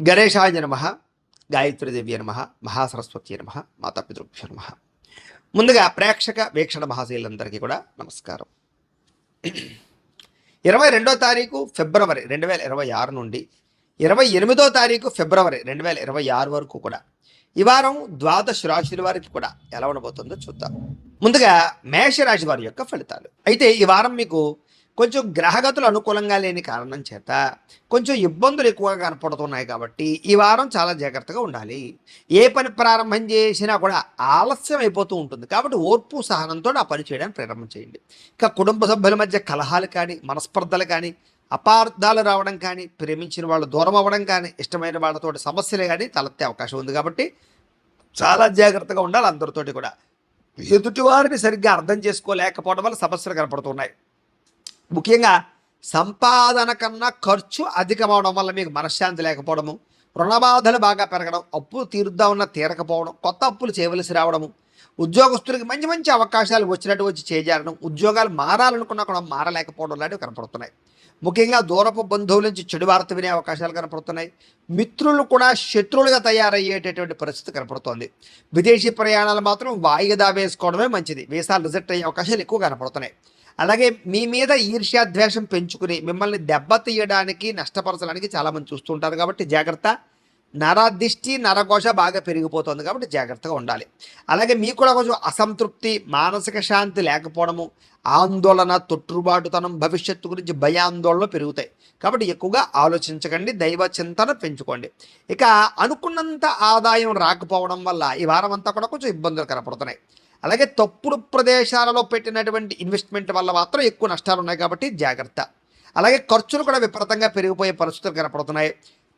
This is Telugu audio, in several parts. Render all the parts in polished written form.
గణేశాయ నమ, గాయత్రీదేవ్య నమ, మహాసరస్వతి నమ, మాతాపితృభ్యో నమ. ముందుగా ప్రేక్షక వీక్షణ మహాశీలందరికీ కూడా నమస్కారం. 22వ తారీఖు ఫిబ్రవరి 2026 నుండి 28వ తారీఖు ఫిబ్రవరి 2026 వరకు కూడా ఈ వారం ద్వాదశ రాశుల వారికి కూడా ఎలా ఉండబోతుందో చూద్దాం. ముందుగా మేషరాశి వారి యొక్క ఫలితాలు. అయితే ఈ వారం మీకు కొంచెం గ్రహగతులు అనుకూలంగా లేని కారణం చేత కొంచెం ఇబ్బందులు ఎక్కువగా కనపడుతున్నాయి కాబట్టి ఈ వారం చాలా జాగ్రత్తగా ఉండాలి. ఏ పని ప్రారంభం చేసినా కూడా ఆలస్యం అయిపోతూ ఉంటుంది కాబట్టి ఓర్పు సహనంతో ఆ పని చేయడానికి ప్రారంభం చేయండి. ఇక కుటుంబ సభ్యుల మధ్య కలహాలు కానీ, మనస్పర్ధలు కానీ, అపార్థాలు రావడం కానీ, ప్రేమించిన వాళ్ళు దూరం అవ్వడం కానీ, ఇష్టమైన వాళ్ళతో సమస్యలు కానీ తలెత్తే అవకాశం ఉంది కాబట్టి చాలా జాగ్రత్తగా ఉండాలి. అందరితోటి కూడా ఎదుటివారిని సరిగ్గా అర్థం చేసుకోలేకపోవడం వల్ల సమస్యలు కనపడుతున్నాయి. ముఖ్యంగా సంపాదన కన్నా ఖర్చు అధికమవడం వల్ల మీకు మనశ్శాంతి లేకపోవడము, రుణబాధలు బాగా పెరగడం, అప్పులు తీరుద్దామన్నా తీరకపోవడం, కొత్త అప్పులు చేయవలసి రావడము, ఉద్యోగస్తులకి మంచి మంచి అవకాశాలు వచ్చినట్టు వచ్చి చేజారడం, ఉద్యోగాలు మారాలనుకున్నా కూడా మారలేకపోవడం లాంటివి కనపడుతున్నాయి. ముఖ్యంగా దూరపు బంధువుల నుంచి చెడు వార్త వినే అవకాశాలు కనపడుతున్నాయి. మిత్రులు కూడా శత్రువులుగా తయారయ్యేటటువంటి పరిస్థితి కనపడుతోంది. విదేశీ ప్రయాణాలు మాత్రం వాయిదా వేసుకోవడమే మంచిది. వీసాలు రిజెక్ట్ అయ్యే అవకాశాలు ఎక్కువ కనపడుతున్నాయి. అలాగే మీ మీద ఈర్ష్యాద్వేషం పెంచుకుని మిమ్మల్ని దెబ్బతీయడానికి, నష్టపరచడానికి చాలామంది చూస్తుంటారు కాబట్టి జాగ్రత్త. నరదిష్టి, నరఘోష బాగా పెరిగిపోతుంది కాబట్టి జాగ్రత్తగా ఉండాలి. అలాగే మీకు కూడా కొంచెం అసంతృప్తి, మానసిక శాంతి లేకపోవడము, ఆందోళన, తొట్టుబాటుతనం, భవిష్యత్తు గురించి భయాందోళనలు పెరుగుతాయి కాబట్టి ఎక్కువగా ఆలోచించకండి, దైవ చింతన పెంచుకోండి. ఇక అనుకున్నంత ఆదాయం రాకపోవడం వల్ల ఈ వారం అంతా కూడా కొంచెం ఇబ్బందులు కనపడుతున్నాయి. అలాగే తప్పుడు ప్రదేశాలలో పెట్టినటువంటి ఇన్వెస్ట్మెంట్ వల్ల మాత్రం ఎక్కువ నష్టాలు ఉన్నాయి కాబట్టి జాగ్రత్త. అలాగే ఖర్చులు కూడా విపరీతంగా పెరిగిపోయే పరిస్థితులు కనపడుతున్నాయి.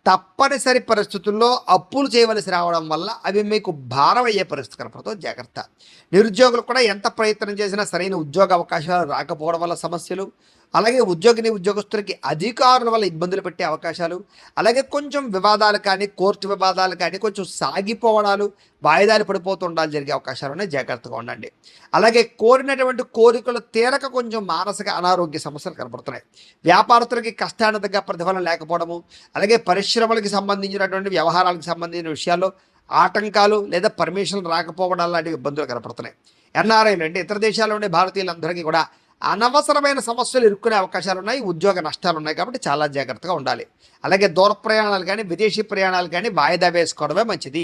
తప్పనిసరి పరిస్థితుల్లో అప్పులు చేయవలసి రావడం వల్ల అవి మీకు భారం అయ్యే పరిస్థితి కనపడుతుంది, జాగ్రత్త. నిరుద్యోగులు కూడా ఎంత ప్రయత్నం చేసినా సరైన ఉద్యోగ అవకాశాలు రాకపోవడం వల్ల సమస్యలు, అలాగే ఉద్యోగస్తులకి అధికారుల వల్ల ఇబ్బందులు పెట్టే అవకాశాలు, అలాగే కొంచెం వివాదాలు కానీ, కోర్టు వివాదాలు కానీ కొంచెం సాగిపోవడాలు, వాయిదాలు పడిపోతుండాలి జరిగే అవకాశాలు ఉన్నాయి, జాగ్రత్తగా ఉండండి. అలాగే కోరినటువంటి కోరికలు తీరక కొంచెం మానసిక అనారోగ్య సమస్యలు కనపడుతున్నాయి. వ్యాపారస్తులకి కష్టానికి తగ్గ ప్రతిఫలం లేకపోవడము, అలాగే పరిశ్రమలకు సంబంధించినటువంటి వ్యవహారాలకు సంబంధించిన విషయాల్లో ఆటంకాలు లేదా పర్మిషన్లు రాకపోవడం లాంటి ఇబ్బందులు కనపడుతున్నాయి. ఎన్ఆర్ఐలు అంటే ఇతర దేశాల్లో ఉండే భారతీయులందరికీ కూడా అనవసరమైన సమస్యలు ఇరుక్కునే అవకాశాలు ఉన్నాయి, ఉద్యోగ నష్టాలు ఉన్నాయి కాబట్టి చాలా జాగ్రత్తగా ఉండాలి. అలాగే దూర ప్రయాణాలు కానీ, విదేశీ ప్రయాణాలు కానీ వాయిదా వేసుకోవడమే మంచిది.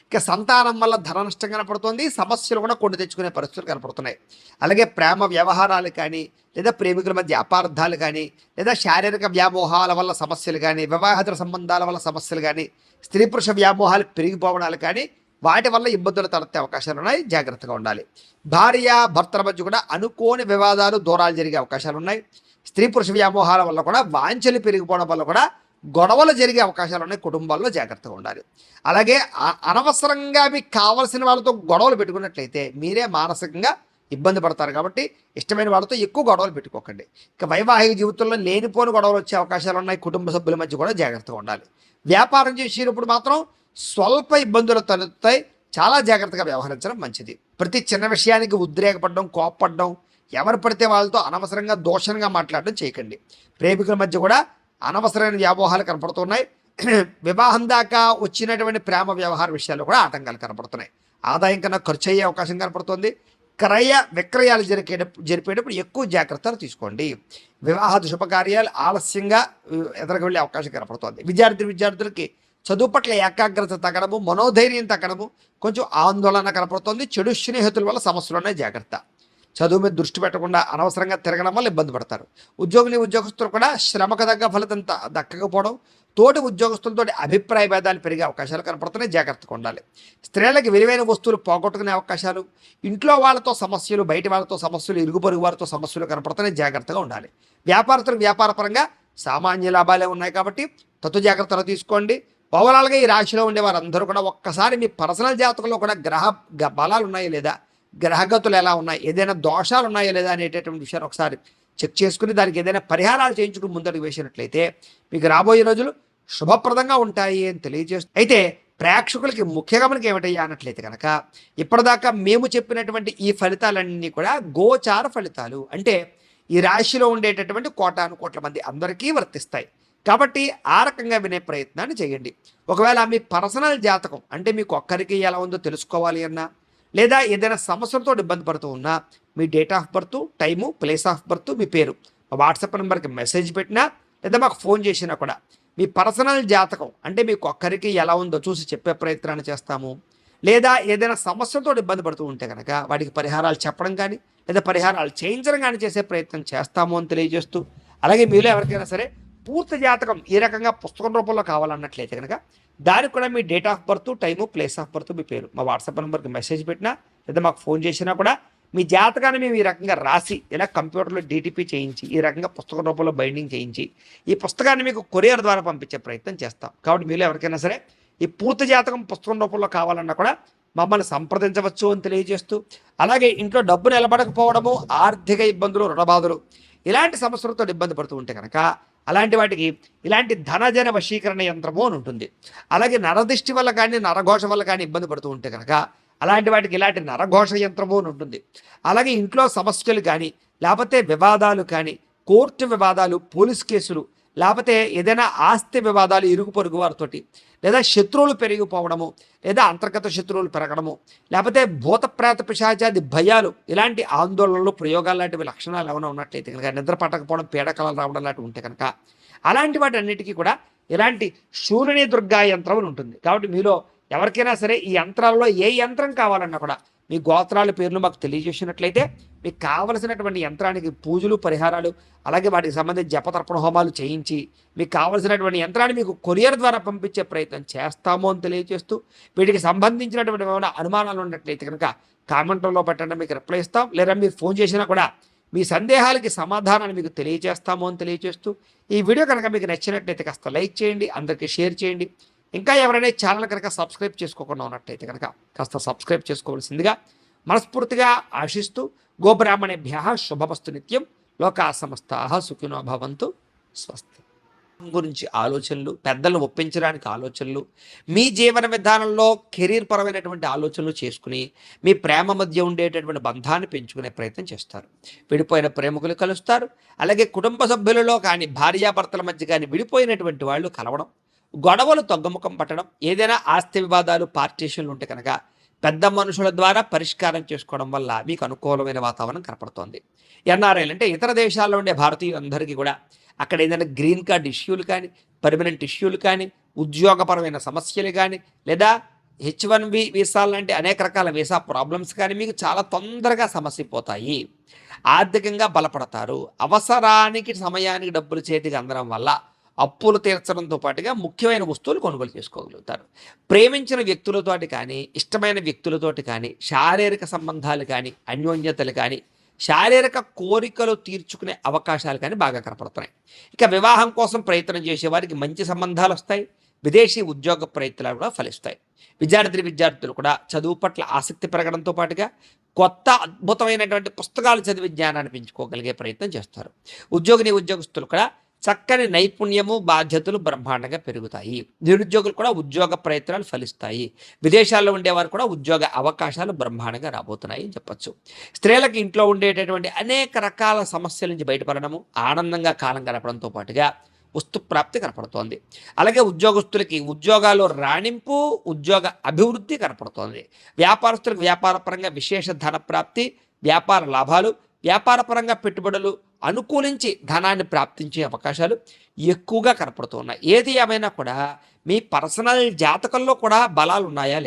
ఇక సంతానం వల్ల ధన నష్టం కనపడుతుంది, సమస్యలు కూడా కొని తెచ్చుకునే పరిస్థితులు కనపడుతున్నాయి. అలాగే ప్రేమ వ్యవహారాలు కానీ, లేదా ప్రేమికుల మధ్య అపార్థాలు కానీ, లేదా శారీరక వ్యామోహాల వల్ల సమస్యలు కానీ, వివాహేతర సంబంధాల వల్ల సమస్యలు కానీ, స్త్రీ పురుష వ్యామోహాలు పెరిగిపోవడాలు కానీ వాటి వల్ల ఇబ్బందులు తలెత్తే అవకాశాలు ఉన్నాయి, జాగ్రత్తగా ఉండాలి. భార్య భర్తల మధ్య కూడా అనుకోని వివాదాలు, దూరాలు జరిగే అవకాశాలు ఉన్నాయి. స్త్రీ పురుష వ్యామోహాల వల్ల కూడా వాంఛలు పెరిగిపోవడం వల్ల కూడా గొడవలు జరిగే అవకాశాలు ఉన్నాయి, కుటుంబాల్లో జాగ్రత్తగా ఉండాలి. అలాగే అనవసరంగా మీకు కావలసిన వాళ్ళతో గొడవలు పెట్టుకున్నట్లయితే మీరే మానసికంగా ఇబ్బంది పడతారు కాబట్టి ఇష్టమైన వాళ్ళతో ఎక్కువ గొడవలు పెట్టుకోకండి. ఇక వైవాహిక జీవితంలో లేనిపోని గొడవలు వచ్చే అవకాశాలు ఉన్నాయి, కుటుంబ సభ్యుల మధ్య కూడా జాగ్రత్తగా ఉండాలి. వ్యాపారం చేసేటప్పుడు మాత్రం స్వల్ప ఇబ్బందులు తలెత్తాయి, చాలా జాగ్రత్తగా వ్యవహరించడం మంచిది. ప్రతి చిన్న విషయానికి ఉద్రేకపడడం, కోప్పడడం, ఎవరు పడితే వాళ్ళతో అనవసరంగా దోషంగా మాట్లాడడం చేయకండి. ప్రేమికుల మధ్య కూడా అనవసరమైన వ్యామోహాలు కనపడుతున్నాయి. వివాహం దాకా వచ్చినటువంటి ప్రేమ వ్యవహార విషయాల్లో కూడా ఆటంకాలు కనపడుతున్నాయి. ఆదాయం కన్నా ఖర్చు అయ్యే అవకాశం కనపడుతుంది. క్రయ విక్రయాలు జరిపేటప్పుడు ఎక్కువ జాగ్రత్తలు తీసుకోండి. వివాహాద శుభకార్యాలు ఆలస్యంగా ఎదురుకు వెళ్ళే అవకాశం కనపడుతుంది. విద్యార్థులకి చదువు పట్ల ఏకాగ్రత తగ్గడము, మనోధైర్యం తగ్గడము, కొంచెం ఆందోళన కనపడుతుంది. చెడు స్నేహితుల వల్ల సమస్యలు ఉన్నాయి, జాగ్రత్త. చదువు మీద దృష్టి పెట్టకుండా అనవసరంగా తిరగడం వల్ల ఇబ్బంది పడతారు. ఉద్యోగులు కూడా శ్రమకు తగ్గ ఫలితం దక్కకపోవడం, తోటి ఉద్యోగస్తులతో అభిప్రాయ భేదాలు పెరిగే అవకాశాలు కనపడుతున్నాయి, జాగ్రత్తగా ఉండాలి. స్త్రీలకు విలువైన వస్తువులు పోగొట్టుకునే అవకాశాలు, ఇంట్లో వాళ్ళతో సమస్యలు, బయట వాళ్ళతో సమస్యలు, ఇరుగు పొరుగు వారితో సమస్యలు కనపడుతున్నాయి, జాగ్రత్తగా ఉండాలి. వ్యాపారస్తులకు వ్యాపారపరంగా సామాన్య లాభాలే ఉన్నాయి కాబట్టి జాగ్రత్తలు తీసుకోండి. ఓవరాల్గా ఈ రాశిలో ఉండే వారందరూ కూడా ఒక్కసారి మీ పర్సనల్ జాతకంలో కూడా గ్రహ బలాలు ఉన్నాయో లేదా, గ్రహగతులు ఎలా ఉన్నాయి, ఏదైనా దోషాలు ఉన్నాయో లేదా అనేటటువంటి విషయాన్ని ఒకసారి చెక్ చేసుకుని దానికి ఏదైనా పరిహారాలు చేయించుకుని ముందడుగు వేసినట్లయితే మీకు రాబోయే రోజులు శుభప్రదంగా ఉంటాయి అని తెలియజేస్తూ, అయితే ప్రేక్షకులకి ముఖ్యంగా మనకి ఏమిటయ్యా అన్నట్లయితే కనుక ఇప్పటిదాకా మేము చెప్పినటువంటి ఈ ఫలితాలన్నీ కూడా గోచార ఫలితాలు, అంటే ఈ రాశిలో ఉండేటటువంటి కోటాను కోట్ల మంది అందరికీ వర్తిస్తాయి. కాబట్టి ఆ రకంగా వినే ప్రయత్నాన్ని చేయండి. ఒకవేళ మీ పర్సనల్ జాతకం అంటే మీకు ఒక్కరికి ఎలా ఉందో తెలుసుకోవాలి అన్నా, లేదా ఏదైనా సమస్యలతో ఇబ్బంది పడుతూ ఉన్నా మీ date of birth, time, place of birth, మీ పేరు మా వాట్సాప్ నెంబర్కి మెసేజ్ పెట్టినా లేదా మాకు ఫోన్ చేసినా కూడా మీ పర్సనల్ జాతకం అంటే మీకు ఒక్కరికి ఎలా ఉందో చూసి చెప్పే ప్రయత్నాన్ని చేస్తాము. లేదా ఏదైనా సమస్యలతో ఇబ్బంది పడుతూ ఉంటే కనుక వాటికి పరిహారాలు చెప్పడం కానీ లేదా పరిహారాలు చేయించడం కానీ చేసే ప్రయత్నం చేస్తాము అని తెలియజేస్తూ, అలాగే మీలో ఎవరికైనా సరే పూర్తి జాతకం ఈ రకంగా పుస్తకం రూపంలో కావాలన్నట్లయితే కనుక దానికి కూడా మీ date of birth, time, place of birth, మీ పేరు మా వాట్సాప్ నెంబర్కి మెసేజ్ పెట్టినా లేదా మాకు ఫోన్ చేసినా కూడా మీ జాతకాన్ని మేము ఈ రకంగా రాసి ఇలా కంప్యూటర్లో డీటీపీ చేయించి ఈ రకంగా పుస్తకం రూపంలో బైండింగ్ చేయించి ఈ పుస్తకాన్ని మీకు కొరియర్ ద్వారా పంపించే ప్రయత్నం చేస్తాం. కాబట్టి మీలో ఎవరికైనా సరే ఈ పూర్తి జాతకం పుస్తకం రూపంలో కావాలన్నా కూడా మమ్మల్ని సంప్రదించవచ్చు అని తెలియజేస్తూ, అలాగే ఇంట్లో డబ్బు నిలబడకపోవడము, ఆర్థిక ఇబ్బందులు, రుణబాధలు ఇలాంటి సమస్యలతో ఇబ్బంది పడుతూ ఉంటే కనుక అలాంటి వాటికి ఇలాంటి ధనజన వశీకరణ యంత్రము అని ఉంటుంది. అలాగే నరదిష్టి వల్ల కానీ నరఘోష వల్ల కానీ ఇబ్బంది పడుతూ ఉంటే కనుక అలాంటి వాటికి ఇలాంటి నరఘోష యంత్రము అని ఉంటుంది. అలాగే ఇంట్లో సమస్యలు కానీ లేకపోతే వివాదాలు కానీ, కోర్టు వివాదాలు, పోలీస్ కేసులు, లేకపోతే ఏదైనా ఆస్తి వివాదాలు ఇరుగు పొరుగు వారితోటి, లేదా శత్రువులు పెరిగిపోవడము, లేదా అంతర్గత శత్రువులు పెరగడము, లేకపోతే భూత ప్రేత పిశాచాది భయాలు, ఇలాంటి ఆందోళనలు, ప్రయోగాలు లాంటివి లక్షణాలు ఏమైనా ఉన్నట్లయితే కనుక, నిద్ర పట్టకపోవడం, పీడకలలు రావడం లాంటివి ఉంటే కనుక అలాంటి వాటి అన్నిటికీ కూడా ఇలాంటి శూలిని దుర్గా యంత్రం ఉంటుంది. కాబట్టి మీలో ఎవరికైనా సరే ఈ యంత్రాలలో ఏ యంత్రం కావాలన్నా కూడా మీ గోత్రాల పేర్లు మాకు తెలియజేసినట్లయితే మీకు కావలసినటువంటి యంత్రానికి పూజలు, పరిహారాలు, అలాగే వాటికి సంబంధించి జపతర్పణ హోమాలు చేయించి మీకు కావలసినటువంటి యంత్రాన్ని మీకు కొరియర్ ద్వారా పంపించే ప్రయత్నం చేస్తాము అని తెలియజేస్తూ, వీటికి సంబంధించినటువంటి ఏమైనా అనుమానాలు ఉన్నట్లయితే కనుక కామెంట్లో పెట్టండి, మీకు రిప్లై ఇస్తాం. లేదా మీరు ఫోన్ చేసినా కూడా మీ సందేహాలకి సమాధానాన్ని మీకు తెలియజేస్తాము అని తెలియజేస్తూ, ఈ వీడియో కనుక మీకు నచ్చినట్లయితే కాస్త లైక్ చేయండి, అందరికీ షేర్ చేయండి. ఇంకా ఎవరైనా ఛానల్ కనుక సబ్స్క్రైబ్ చేసుకోకుండా ఉన్నట్లయితే కనుక కాస్త సబ్స్క్రైబ్ చేసుకోవాల్సిందిగా మనస్ఫూర్తిగా ఆశిస్తూ, గోబ్రాహ్మణేభ్యః శుభమస్తు నిత్యం, లోకా సమస్తాః సుఖినో భవంతు, స్వస్తి. గురించి ఆలోచనలు, పెద్దలను ఒప్పించడానికి ఆలోచనలు, మీ జీవన విధానంలో కెరీర్ పరమైనటువంటి ఆలోచనలు చేసుకుని మీ ప్రేమ మధ్య ఉండేటటువంటి బంధాన్ని పెంచుకునే ప్రయత్నం చేస్తారు. విడిపోయిన ప్రేమికులు కలుస్తారు. అలాగే కుటుంబ సభ్యులలో కానీ, భార్యాభర్తల మధ్య కానీ విడిపోయినటువంటి వాళ్ళు కలవడం, గొడవలు తగ్గుముఖం పట్టడం, ఏదైనా ఆస్తి వివాదాలు, పార్టీషన్లు ఉంటే కనుక పెద్ద మనుషుల ద్వారా పరిష్కారం చేసుకోవడం వల్ల మీకు అనుకూలమైన వాతావరణం కనపడుతోంది. ఎన్ఆర్ఐలు అంటే ఇతర దేశాల్లో ఉండే భారతీయులందరికీ కూడా అక్కడ ఏదైనా గ్రీన్ కార్డ్ ఇష్యూలు కానీ, పర్మనెంట్ ఇష్యూలు కానీ, ఉద్యోగపరమైన సమస్యలు కానీ, లేదా H1B వీసాలు లాంటి అనేక రకాల వీసా ప్రాబ్లమ్స్ కానీ మీకు చాలా తొందరగా సమస్యపోతాయి. ఆర్థికంగా బలపడతారు. అవసరానికి సమయానికి డబ్బులు చేతికి అందడం వల్ల అప్పులు తీర్చడంతో పాటుగా ముఖ్యమైన వస్తువులు కొనుగోలు చేసుకోగలుగుతారు. ప్రేమించిన వ్యక్తులతోటి కానీ, ఇష్టమైన వ్యక్తులతోటి కానీ, శారీరక సంబంధాలు కానీ, అన్యోన్యతలు కానీ, శారీరక కోరికలు తీర్చుకునే అవకాశాలు కానీ బాగా కనపడుతున్నాయి. ఇక వివాహం కోసం ప్రయత్నం చేసే వారికి మంచి సంబంధాలు వస్తాయి. విదేశీ ఉద్యోగ ప్రయత్నాలు కూడా ఫలిస్తాయి. విద్యార్థులు కూడా చదువు పట్ల ఆసక్తి పెరగడంతో పాటుగా కొత్త అద్భుతమైనటువంటి పుస్తకాలు చదివి జ్ఞానాన్ని పెంచుకోగలిగే ప్రయత్నం చేస్తారు. ఉద్యోగస్తులు కూడా చక్కని నైపుణ్యము, బాధ్యతలు బ్రహ్మాండంగా పెరుగుతాయి. నిరుద్యోగులు కూడా ఉద్యోగ ప్రయత్నాలు ఫలిస్తాయి. విదేశాల్లో ఉండేవారు కూడా ఉద్యోగ అవకాశాలు బ్రహ్మాండంగా రాబోతున్నాయి అని చెప్పచ్చు. స్త్రీలకు ఇంట్లో ఉండేటటువంటి అనేక రకాల సమస్యల నుంచి బయటపడడము, ఆనందంగా కాలం గడపడంతో పాటుగా వస్తు ప్రాప్తి కనపడుతోంది. అలాగే ఉద్యోగస్తులకి ఉద్యోగాల్లో రాణింపు, ఉద్యోగ అభివృద్ధి కనపడుతోంది. వ్యాపారస్తులకు వ్యాపారపరంగా విశేష ధన ప్రాప్తి, వ్యాపార లాభాలు, వ్యాపారపరంగా పెట్టుబడులు అనుకూలించి ధనాన్ని ప్రాప్తించే అవకాశాలు ఎక్కువగా కనపడుతున్నాయి. ఏది ఏమైనా కూడా మీ పర్సనల్ జాతకంలో కూడా బలాలు ఉన్నాయా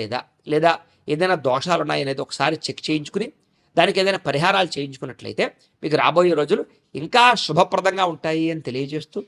లేదా ఏదైనా దోషాలు ఉన్నాయా అనేది ఒకసారి చెక్ చేయించుకుని దానికి ఏదైనా పరిహారాలు చేయించుకున్నట్లయితే మీకు రాబోయే రోజులు ఇంకా శుభప్రదంగా ఉంటాయి అని తెలియజేస్తూ